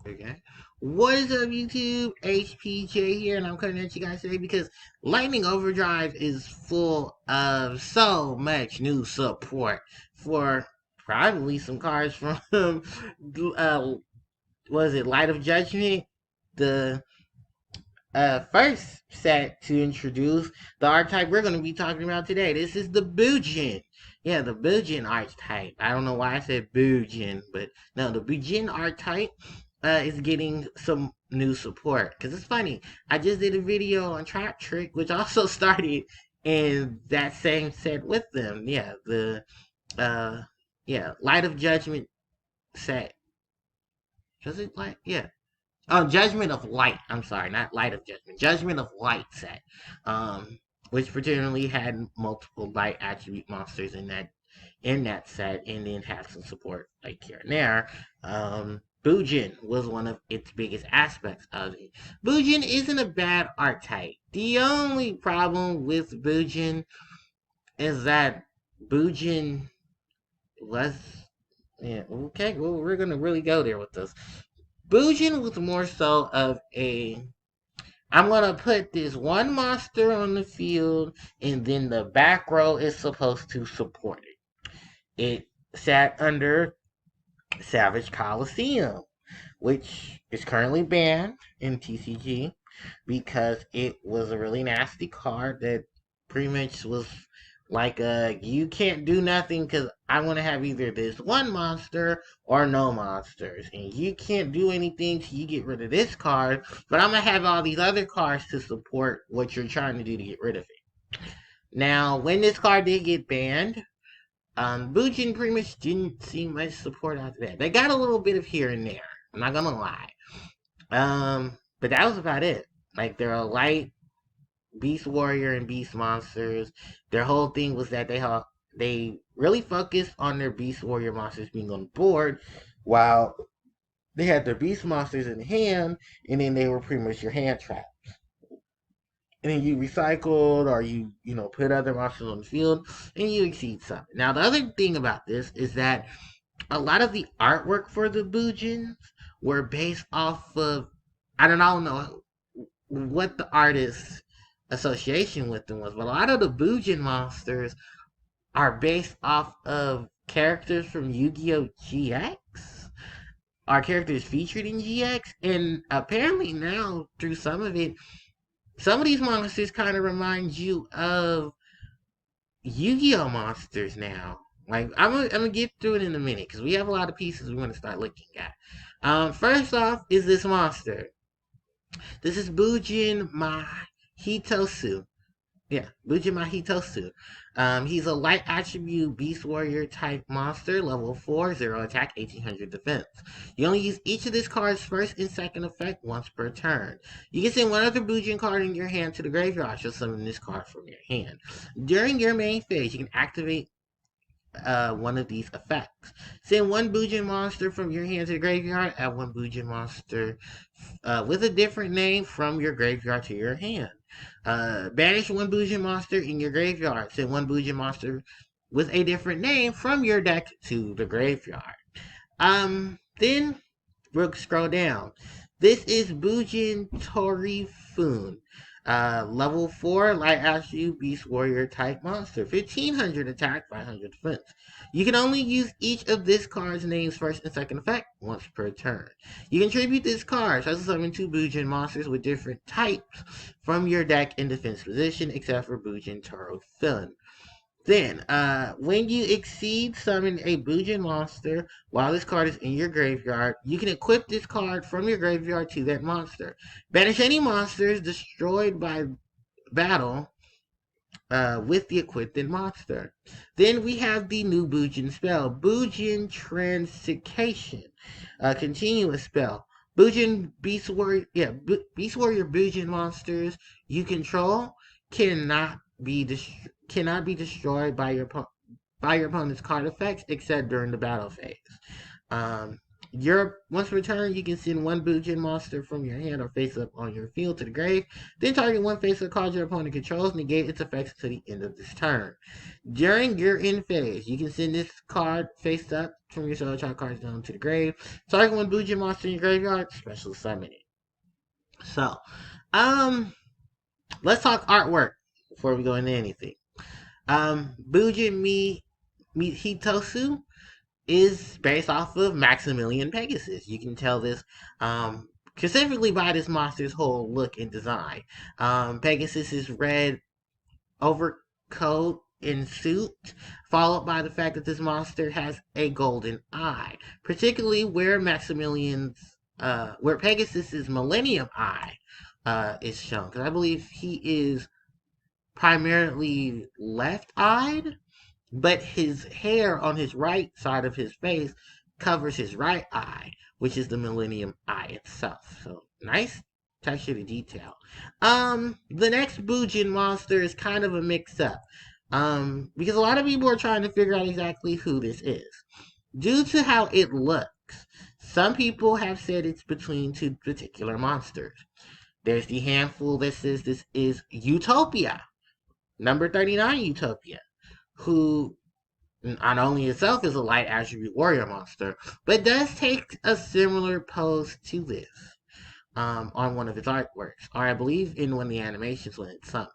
Okay. What is up, YouTube? HPJ here, and I'm coming at you guys today because Lightning Overdrive is full of so much new support for probably some cards from was it Light of Judgment? The first set to introduce the archetype we're going to be talking about today. This is the Bujin. Yeah, the Bujin archetype. I don't know why I said Bujin, but no, the Bujin archetype is getting some new support. Because it's funny, I just did a video on Traptrix, which also started in that same set with them. Yeah, the uh, Light of Judgment set. Was it like, yeah, Judgment of Light. I'm sorry, not Light of Judgment. Judgment of Light set, um, which particularly had multiple light attribute monsters in that set, and then had some support like here and there. Bujin was one of its biggest aspects of it. Bujin isn't a bad archetype. The only problem with Bujin is that Bujin was, yeah, okay, well, we're gonna really go there with this. Bujin was more so of a, I'm gonna put this one monster on the field, and then the back row is supposed to support it. It sat under Savage Coliseum, which is currently banned in TCG because it was a really nasty card that pretty much was like, you can't do nothing because I want to have either this one monster or no monsters, and you can't do anything till you get rid of this card, but I'm gonna have all these other cards to support what you're trying to do to get rid of it. Now, when this card did get banned, Bujin pretty much didn't see much support after that. They got a little bit of here and there. I'm not gonna lie. But that was about it. Like, they're a light Beast Warrior and Beast monsters. Their whole thing was that they really focused on their Beast Warrior monsters being on the board, while they had their Beast monsters in hand, and then they were pretty much your hand trap. And then you recycled, or you put other monsters on the field, and you exceed something. Now, the other thing about this is that a lot of the artwork for the Bujins were based off of, I don't know what the artist's association with them was, but a lot of the Bujin monsters are based off of characters from Yu-Gi-Oh! GX, are characters featured in GX, and apparently now through some of it, some of these monsters kind of remind you of Yu-Gi-Oh! Monsters now. Like, I'm gonna get through it in a minute because we have a lot of pieces we want to start looking at. First off is this monster. This is Bujin Mahitosu. Yeah, Bujin Mahitosu. He's a light attribute Beast Warrior type monster, level 4, 0 attack, 1800 defense. You only use each of this card's first and second effect once per turn. You can send one other Bujin card in your hand to the graveyard, so summon this card from your hand. During your main phase, you can activate one of these effects. Send one Bujin monster from your hand to the graveyard, add one Bujin monster with a different name from your graveyard to your hand. Banish one Bujin monster in your graveyard. Send one Bujin monster with a different name from your deck to the graveyard. Then we'll scroll down. This is Bujin Torifun. Level 4 light attribute Beast Warrior type monster. 1500 attack, 500 defense. You can only use each of this card's name's first and second effect once per turn. You can tribute this card, so summon 2 Bujin monsters with different types from your deck in defense position, except for Bujin Torifun. Then, when you exceed summon a Bujin monster while this card is in your graveyard, you can equip this card from your graveyard to that monster. Banish any monsters destroyed by battle with the equipped monster. Then we have the new Bujin spell, Bujin Translocation, continuous spell. Bujin Beast Warrior, Beast Warrior Bujin monsters you control cannot be destroyed by your opponent's card effects except during the battle phase. Once per turn, you can send one Bujin monster from your hand or face up on your field to the grave. Then target one face up card your opponent controls, negate its effects to the end of this turn. During your end phase, you can send this card face up from your solo child cards down to the grave. Target one Bujin monster in your graveyard, special summon it. So, let's talk artwork before we go into anything. Bujin Mi Hitosu is based off of Maximilian Pegasus. You can tell this specifically by this monster's whole look and design. Pegasus is red overcoat and suit, followed by the fact that this monster has a golden eye, particularly where where Pegasus's Millennium Eye is shown, because I believe he is primarily left-eyed, but his hair on his right side of his face covers his right eye, which is the Millennium Eye itself. So nice texture to detail. The next Bujin monster is kind of a mix-up. Because a lot of people are trying to figure out exactly who this is. Due to how it looks, some people have said it's between two particular monsters. There's the handful that says this is Utopia, number 39 Utopia, who not only itself is a light attribute warrior monster, but does take a similar pose to this on one of its artworks, or I believe in one of the animations when it's summoned.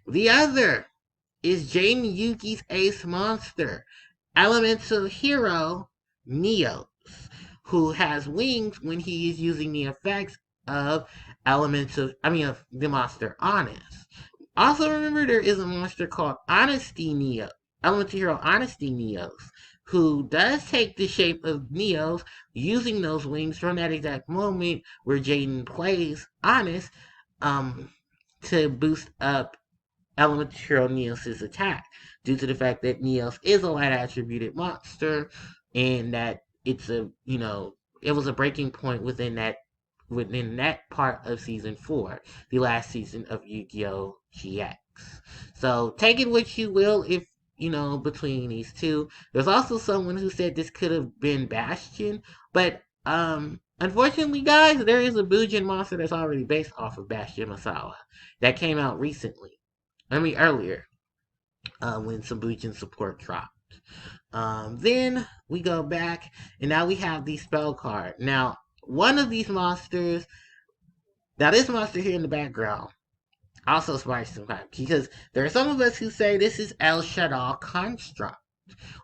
The other is Jaden Yuki's ace monster, elemental hero Neos, who has wings when he is using the effects of of the monster Honest. Also remember there is a monster called Honesty Neo, elemental hero Honesty Neos, who does take the shape of Neos using those wings from that exact moment where Jaden plays Honest to boost up elemental hero Neos' attack, due to the fact that Neos is a light attributed monster and that it's it was a breaking point within that part of season 4, the last season of Yu-Gi-Oh! GX. So take it what you will if between these two. There's also someone who said this could have been Bastion, but unfortunately, guys, there is a Bujin monster that's already based off of Bastion Masala that came out recently. Earlier, when some Bujin support dropped. Then we go back, and now we have the spell card. Now, one of these monsters, this monster here in the background, also sparks some hype, because there are some of us who say this is El Shaddai Construct,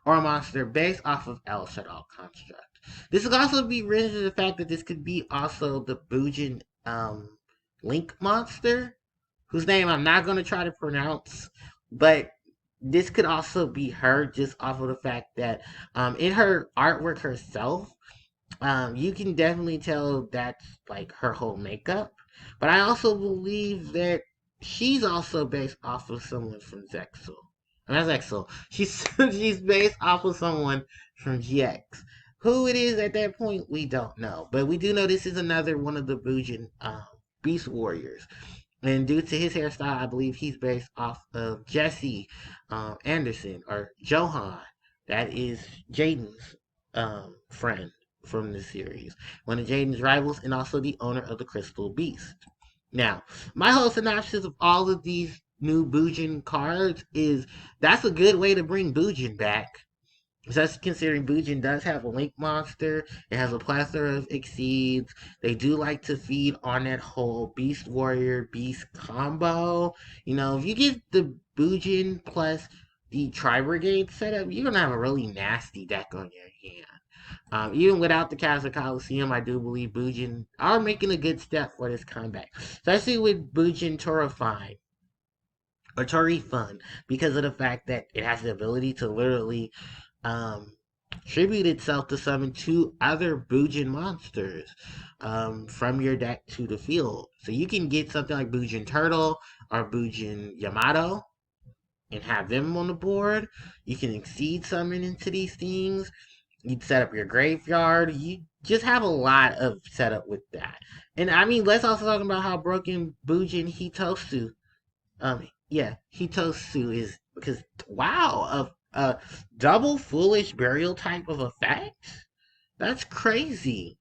or a monster based off of El Shaddai Construct. This could also be related to the fact that this could be also the Bujin Link monster, whose name I'm not going to try to pronounce, but this could also be her just off of the fact that in her artwork herself, you can definitely tell that's like her whole makeup. But I also believe that she's also based off of someone from Zexal. Not Zexal. She's based off of someone from GX. Who it is at that point, we don't know. But we do know this is another one of the Bujin Beast Warriors. And due to his hairstyle, I believe he's based off of Jesse Anderson, or Johan. That is Jaden's friend from the series. One of Jaden's rivals, and also the owner of the Crystal Beast. Now, my whole synopsis of all of these new Bujin cards is that's a good way to bring Bujin back. Especially considering Bujin does have a Link monster. It has a plethora of Exceeds. They do like to feed on that whole Beast Warrior Beast combo. If you get the Bujin plus the Tri-Brigade setup, you're going to have a really nasty deck on your hand. Even without the Castle Coliseum, I do believe Bujin are making a good step for this comeback. Especially with Bujin Torifine, or Torifun, because of the fact that it has the ability to literally tribute itself to summon 2 other Bujin monsters from your deck to the field. So you can get something like Bujin Turtle or Bujin Yamato and have them on the board. You can exceed summon into these things. You'd set up your graveyard. You just have a lot of setup with that. And let's also talk about how broken Bujin Hitosu Hitosu is, because wow, a double foolish burial type of effect? That's crazy.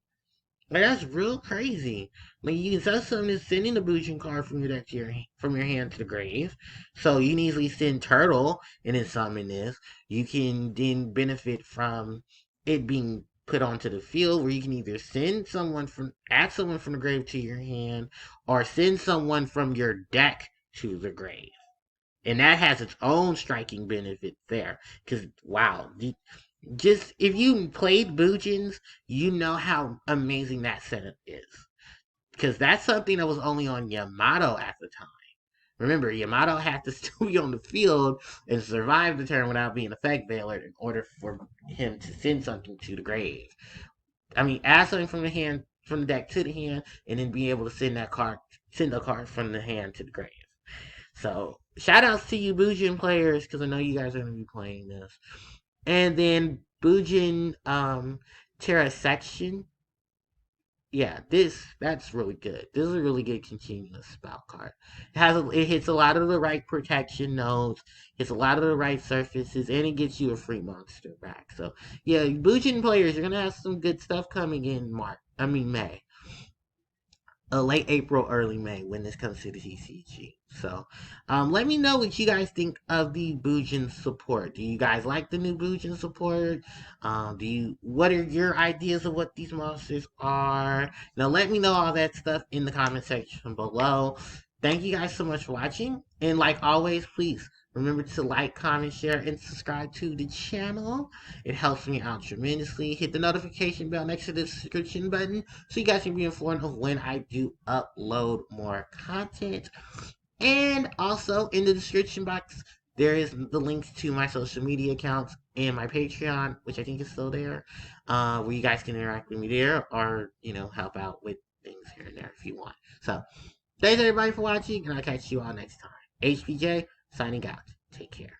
Like that's real crazy. Like you can set something as sending the Bujin card from your deck to from your hand to the grave. So you can easily send Turtle and then summon this. You can then benefit from it being put onto the field where you can either add someone from the grave to your hand or send someone from your deck to the grave. And that has its own striking benefit there. Because wow, just if you played Bujins, you know how amazing that setup is. Because that's something that was only on Yamato at the time. Remember, Yamato had to still be on the field and survive the turn without being effect veiler in order for him to send something to the grave. I mean, add something from the hand from the deck to the hand, and then be able to send a card from the hand to the grave. So shout outs to you Bujin players, because I know you guys are going to be playing this. And then Bujin Terra Section. Yeah, that's really good. This is a really good continuous spell card. It hits a lot of the right protection nodes, hits a lot of the right surfaces, and it gets you a free monster back. So yeah, Bujin players, you're gonna have some good stuff coming in May. Late April, early May when this comes to the TCG. So, let me know what you guys think of the Bujin support. Do you guys like the new Bujin support? What are your ideas of what these monsters are? Now, let me know all that stuff in the comment section below. Thank you guys so much for watching. And like always, please remember to like, comment, share, and subscribe to the channel. It helps me out tremendously. Hit the notification bell next to the subscription button so you guys can be informed of when I do upload more content. And also in the description box, there is the links to my social media accounts and my Patreon, which I think is still there, where you guys can interact with me there or, help out with things here and there if you want. So, thanks everybody for watching, and I'll catch you all next time. HPJ, signing out. Take care.